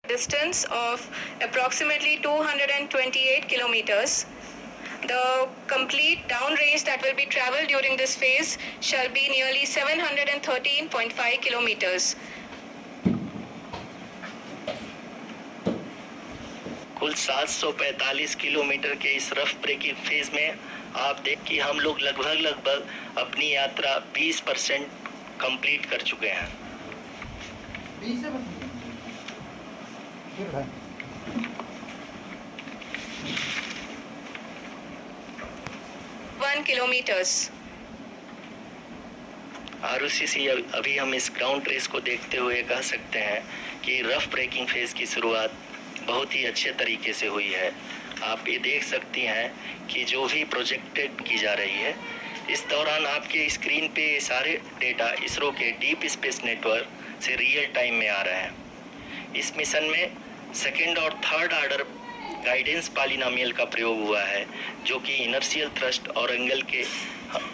Distance of approximately 228 kilometers. The complete downrange that will be traveled during this phase shall be nearly 713.5 kilometers. कुल 745 kilometre के इस rough breaking phase में आप देख कि हम लोग लगभग अपनी यात्रा 20% कंप्लीट कर चुके हैं। 1 kilometers. आरुषि अभी हम इस ग्राउंड रेस को देखते हुए कह सकते हैं कि रफ ब्रेकिंग फेज की शुरुआत बहुत ही अच्छे तरीके से हुई है। आप ये देख सकती हैं कि जो भी प्रोजेक्टेड की जा रही है, इस दौरान आपके स्क्रीन पे सारे डेटा इसरो के डीप स्पेस नेटवर्क से रियल टाइम में आ रहे हैं। इस मिशन में सेकेंड और थर्ड ऑर्डर गाइडेंस पॉलिनोमियल का प्रयोग हुआ है, जो कि इनर्शियल थ्रस्ट और एंगल के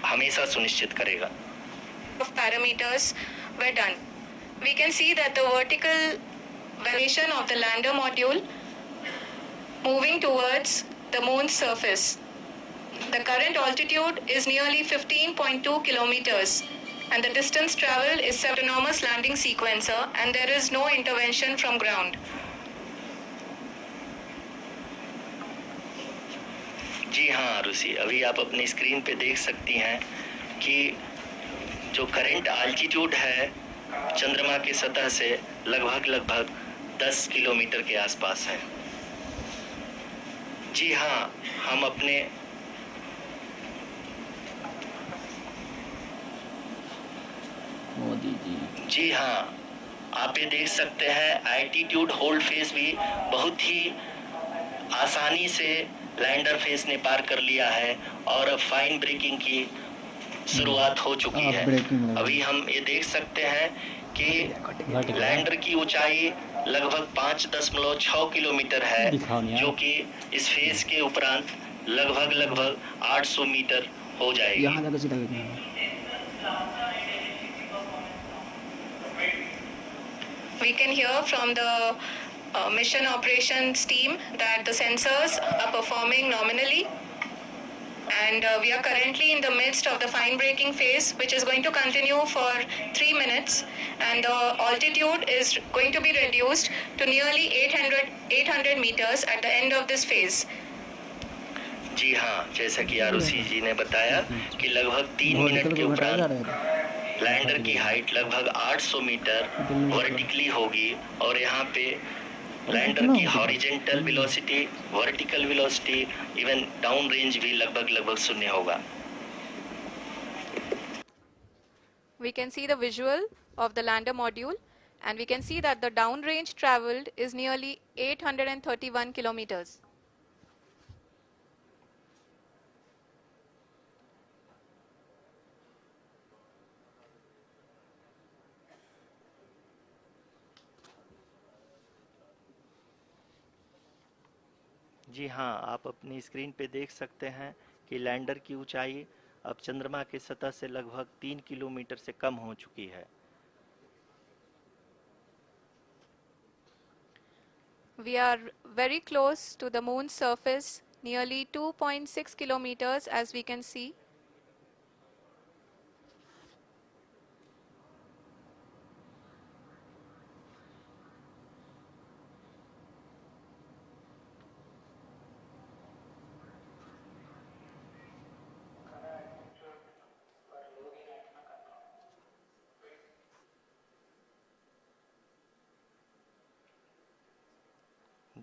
हमेशा सुनिश्चित करेगा। Of parameters were done. We can see that the vertical variation of the lander module moving towards the moon's surface. The current altitude is nearly 15.2 kilometers and the distance traveled is autonomous landing sequencer and there is no intervention from ground. जी हाँ आरुषि, अभी आप अपनी screen पे देख सकती हैं कि जो करंट आल्टीट्यूड है चंद्रमा की सतह से लगभग 10 किलोमीटर के आसपास है। जी हाँ, हम अपने मोदी जी। जी हाँ, आप ये देख सकते हैं एल्टीट्यूड होल्ड फेज भी बहुत ही आसानी से लैंडर फेज ने पार कर लिया है और अब फाइन ब्रेकिंग की शुरुआत हो चुकी है। अभी हम ये देख सकते हैं कि लैंडर की ऊंचाई लगभग 5.6 किलोमीटर है, जो कि इस फेज के उपरांत लगभग 800 मीटर हो जाएगी। We can hear from the mission operations team that the sensors are performing nominally and we are currently in the midst of the fine braking phase, which is going to continue for 3 minutes and the altitude is going to be reduced to nearly 800 meters at the end of this phase. जी हाँ, जैसा कि आरुषि जी ने बताया कि लगभग 3 minute के उपरांत lander की हाइट लगभग 800 मीटर वर्टिकली होगी और यहाँ पे लैंडर की horizontal velocity, vertical velocity, even down range भी लगभग शून्य होगा। We can see the visual of the lander module and we can see that the down range traveled is nearly 831 kilometers. जी हाँ, आप अपनी स्क्रीन पे देख सकते हैं कि लैंडर की ऊंचाई अब चंद्रमा की सतह से लगभग 3 किलोमीटर से कम हो चुकी है। We are very close to the moon's surface, nearly 2.6 kilometers as we can see.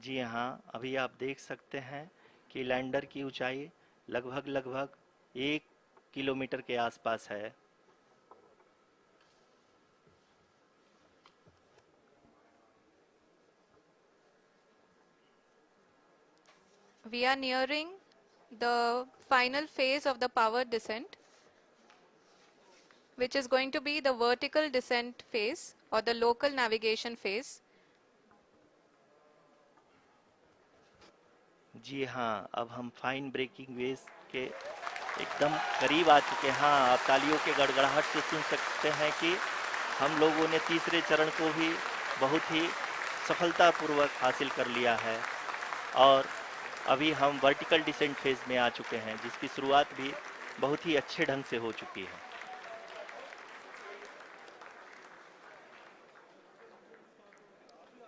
जी हाँ, अभी आप देख सकते हैं कि लैंडर की ऊंचाई लगभग 1 किलोमीटर के आसपास है। We are nearing the final phase of the power descent, which is going to be the vertical descent phase or the local navigation phase. जी हाँ, अब हम फाइन ब्रेकिंग वेव के एकदम करीब आ चुके हैं। हाँ, आप तालियों के गड़गड़ाहट से सुन सकते हैं कि हम लोगों ने तीसरे चरण को भी बहुत ही सफलतापूर्वक हासिल कर लिया है और अभी हम वर्टिकल डिसेंट फेज में आ चुके हैं, जिसकी शुरुआत भी बहुत ही अच्छे ढंग से हो चुकी है।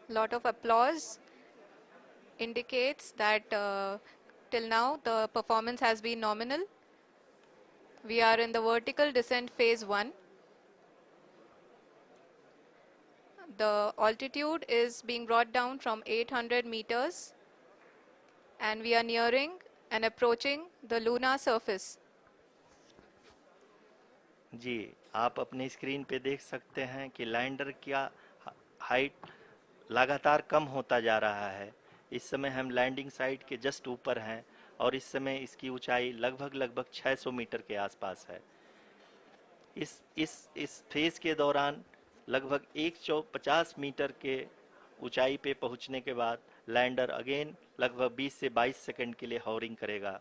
Lot of applause indicates that till now the performance has been nominal. We are in the vertical descent phase 1. The altitude is being brought down from 800 meters and we are nearing and approaching the lunar surface. जी, आप अपने screen पे देख सकते हैं कि lander का height लगातार कम होता जा रहा है। इस समय हम लैंडिंग साइट के जस्ट ऊपर हैं और इस समय इसकी ऊंचाई लगभग 600 मीटर के आसपास है। इस फेज के दौरान लगभग 150 मीटर के ऊंचाई पे पहुंचने के बाद लैंडर अगेन लगभग 20 से 22 सेकंड के लिए हॉवरिंग करेगा।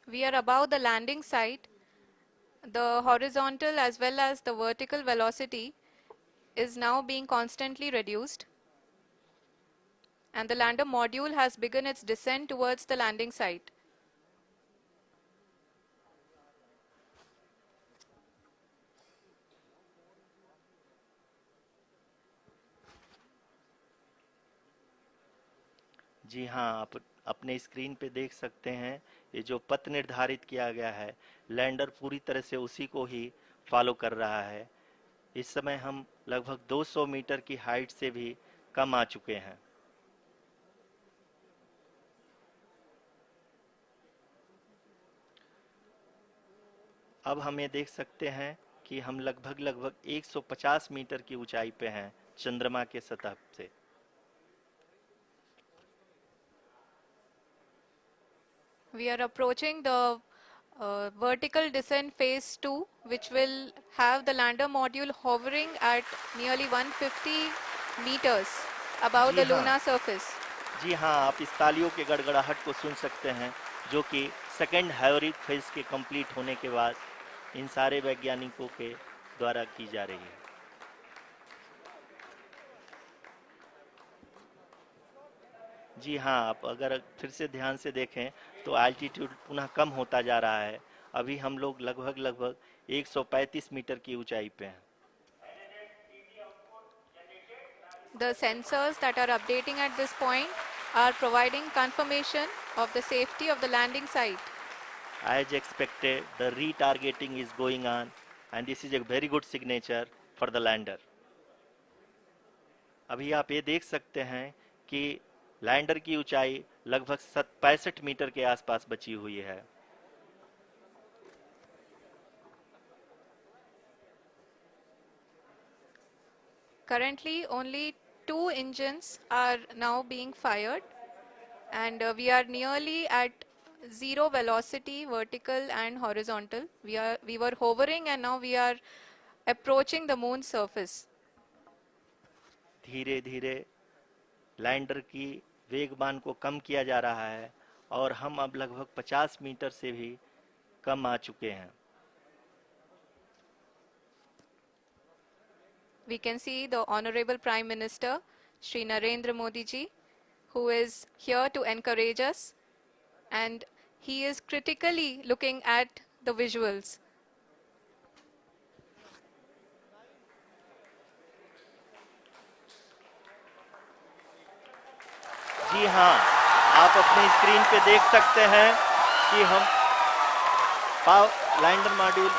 We are above the landing site. The horizontal as well as the vertical velocity is now being constantly reduced. And the lander module has begun its descent towards the landing site. जी हाँ, आप अपने screen पे देख सकते हैं ये जो पथ निर्धारित किया गया है, लैंडर पूरी तरह से उसी को ही फॉलो कर रहा है। इस समय हम लगभग 200 मीटर की हाइट से भी कम आ चुके हैं। अब हम ये देख सकते हैं कि हम लगभग 150 मीटर की ऊंचाई पे हैं चंद्रमा के सतह से। We are approaching the vertical descent phase 2, which will have the lander module hovering at nearly 150 meters above ji the हाँ। lunar surface. जी हाँ, आप इस तालियों के गड़गड़ाहट को सुन सकते हैं, जो कि सेकेंड हाइवरिक फेज के कंप्लीट होने के बाद इन सारे वैज्ञानिकों के द्वारा की जा रही है। जी हाँ, आप अगर फिर से ध्यान से देखें तो एल्टीट्यूड पुनः कम होता जा रहा है। अभी हम लोग लगभग 135 मीटर की ऊंचाई पे हैं। The sensors that are updating at this point are providing confirmation of the safety of the landing site. As expected, the retargeting is going on and this is a very good signature for the lander. अभी आप ये देख सकते हैं कि lander की ऊंचाई लगभग 65 मीटर के आसपास बची हुई है। Currently, only 2 engines are now being fired, and we are nearly at zero velocity, vertical and horizontal. We were hovering, and now we are approaching the moon's surface. धीरे धीरे लैंडर की वेगमान को कम किया जा रहा है और हम अब लगभग 50 मीटर से भी कम आ चुके हैं। We can see the Honorable Prime Minister, Shri Narendra Modi ji, who is here to encourage us, and he is critically looking at the visuals. जी हाँ, आप अपने स्क्रीन पे देख सकते हैं कि हम lander module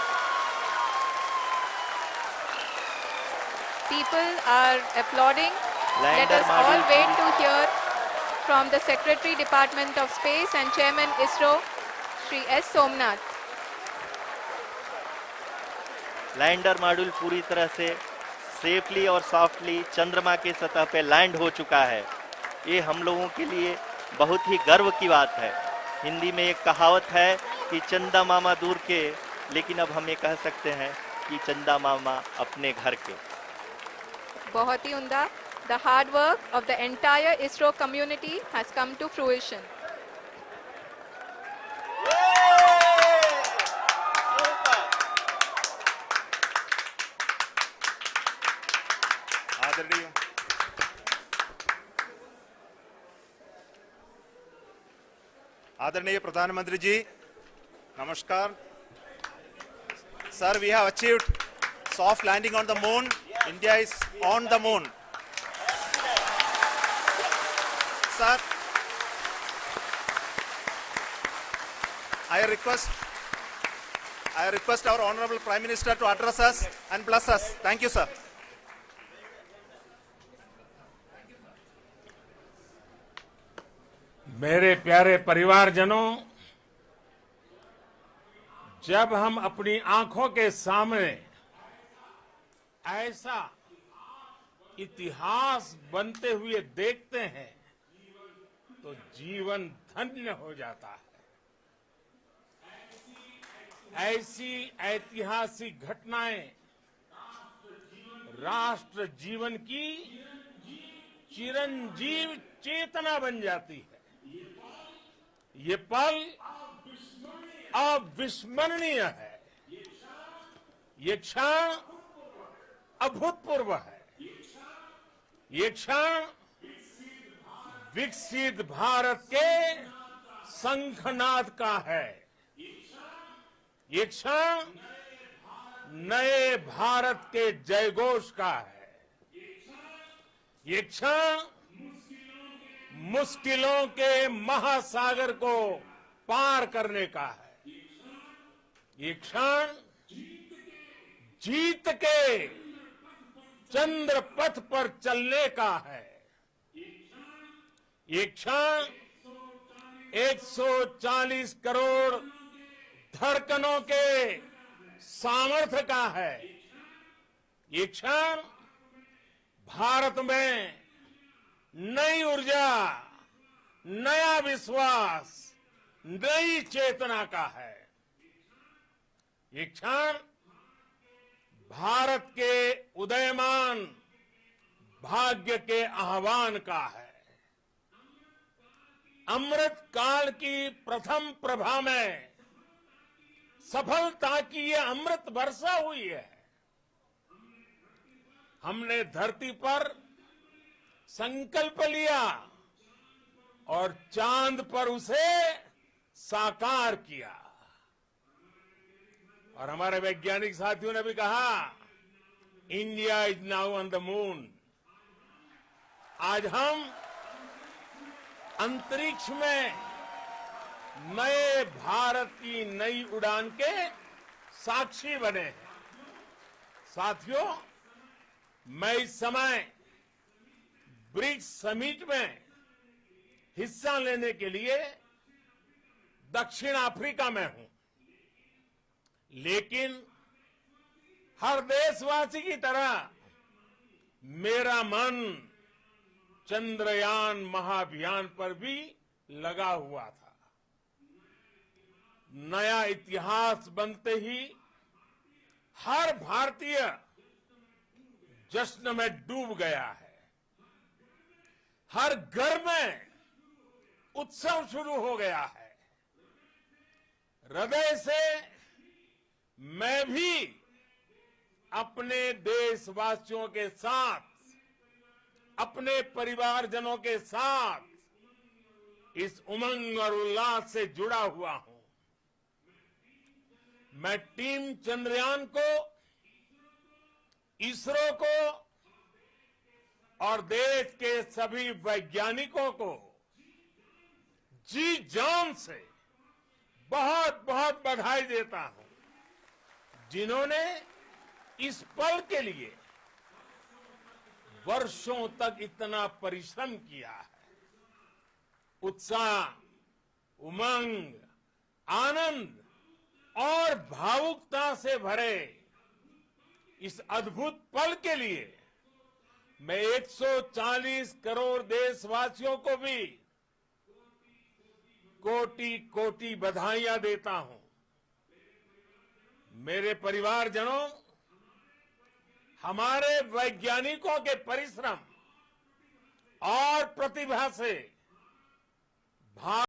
People are applauding. Let lander us all module wait to hear from the Secretary Department of Space and Chairman ISRO, Shri S. Somnath. Lander module पूरी तरह से सेफली और सॉफ्टली चंद्रमा के सतह पे लैंड हो चुका है। ये हम लोगों के लिए बहुत ही गर्व की बात है। हिंदी में एक कहावत है कि चंदा मामा दूर के, लेकिन अब हम ये कह सकते हैं कि चंदा मामा अपने घर के। बहुत ही उम्दा. The hard work of the entire ISRO community has come to fruition. आदरणीय आदरणीय प्रधानमंत्री जी, नमस्कार. Sir, we have achieved soft landing on the moon. India is on the moon. Sir, I request our Honorable Prime Minister to address us and bless us. Thank you, sir. मेरे प्यारे परिवारजनों, जब हम अपनी आंखों के सामने ऐसा इतिहास बनते हुए देखते हैं तो जीवन धन्य हो जाता है. ऐसी ऐतिहासिक घटनाएं राष्ट्र जीवन की चिरंजीव चेतना बन जाती है. ये पल अविस्मरणीय है. ये क्षण अभूतपूर्व है. ये क्षण विकसित भारत के शंखनाद का है. ये क्षण नए भारत के जयघोष का है. ये क्षण मुश्किलों के महासागर को पार करने का है. ये क्षण जीत के चंद्र पथ पर चलने का है. ये क्षण 140 करोड़ धड़कनों के सामर्थ्य का है. ये क्षण भारत में नई ऊर्जा, नया विश्वास, नई चेतना का है. ये क्षण भारत के उदयमान भाग्य के आह्वान का है. अमृत काल की प्रथम प्रभा में सफलता की ये अमृत वर्षा हुई है. हमने धरती पर संकल्प लिया और चांद पर उसे साकार किया. और हमारे वैज्ञानिक साथियों ने भी कहा, India is now on the moon. आज हम अंतरिक्ष में नए भारत की नई उड़ान के साक्षी बने हैं. साथियों, मैं इस समय ब्रिक्स समिट में हिस्सा लेने के लिए दक्षिण अफ्रीका में हूं. लेकिन हर देशवासी की तरह मेरा मन चंद्रयान महाअभियान पर भी लगा हुआ था. नया इतिहास बनते ही हर भारतीय जश्न में डूब गया है. हर घर में उत्सव शुरू हो गया है. हृदय से मैं भी अपने देशवासियों के साथ, अपने परिवारजनों के साथ इस उमंग और उल्लास से जुड़ा हुआ हूं. मैं टीम चंद्रयान को, इसरो को और देश के सभी वैज्ञानिकों को जी जान से बहुत बहुत बधाई देता हूं, जिन्होंने इस पल के लिए वर्षों तक इतना परिश्रम किया है. उत्साह, उमंग, आनंद और भावुकता से भरे इस अद्भुत पल के लिए मैं 140 करोड़ देशवासियों को भी कोटि कोटि बधाइयां देता हूं. मेरे परिवारजनों, हमारे वैज्ञानिकों के परिश्रम और प्रतिभा से भारत